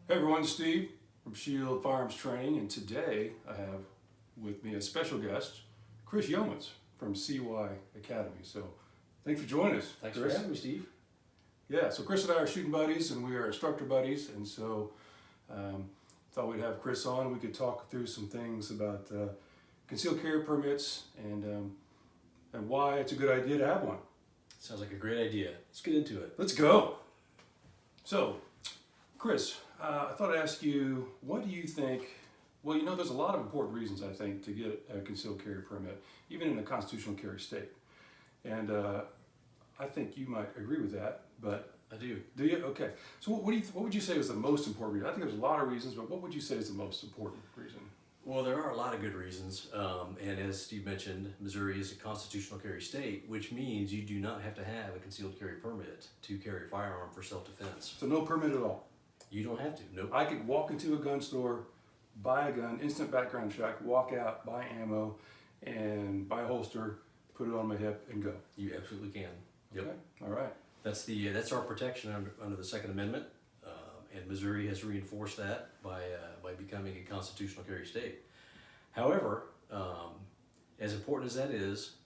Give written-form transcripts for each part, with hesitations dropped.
Hey everyone, Steve from Shield Firearms Training, and today I have with me a special guest, Chris Yeomans from CY Academy. So thanks for joining us. Thanks Chris. for having me, Steve. Yeah, so Chris and I are shooting buddies and we are instructor buddies, and so thought we'd have Chris on. We could talk through some things about concealed carry permits and why it's a good idea to have one. Sounds like a great idea. Let's get into it. Let's go. So, Chris, I thought I'd ask you, what do you think? Well, you know, there's a lot of important reasons, I think, to get a concealed carry permit, even in a constitutional carry state. And I think you might agree with that, but I do. do you? Okay. So what would you say is the most important reason? I think there's a lot of reasons, but what would you say is the most important reason? Well, there are a lot of good reasons. And as Steve mentioned, Missouri is a constitutional carry state, which means you do not have to have a concealed carry permit to carry a firearm for self-defense. So no permit at all. You don't have to. Nope. I could walk into a gun store, buy a gun, instant background check, walk out, buy ammo, and buy a holster, put it on my hip, and go. You absolutely can. Yep. Okay. All right. That's our protection under the Second Amendment, and Missouri has reinforced that by becoming a constitutional carry state. However, as important as that is,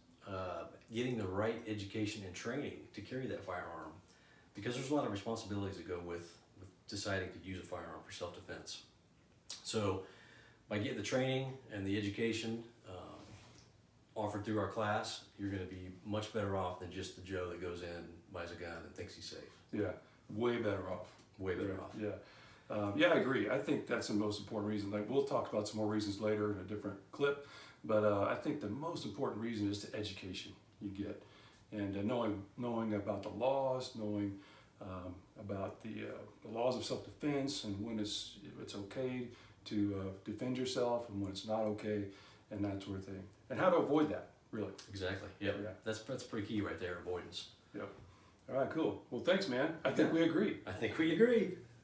getting the right education and training to carry that firearm, because there's a lot of responsibilities that go with deciding to use a firearm for self-defense. So by getting the training and the education offered through our class, you're going to be much better off than just the Joe that goes in, buys a gun, and thinks he's safe. Yeah. Way better off. Way better off. Yeah. Yeah, I agree. I think that's the most important reason. Like, we'll talk about some more reasons later in a different clip, but I think the most important reason is the education you get, and knowing about the laws, knowing about the laws of self-defense, and when it's okay to defend yourself and when it's not okay, and that sort of thing, and how to avoid that, really. Exactly. Yep. Yeah. That's pretty key right there, avoidance. Yep. All right, cool. Well, thanks, man. I think we agree. I think we agree.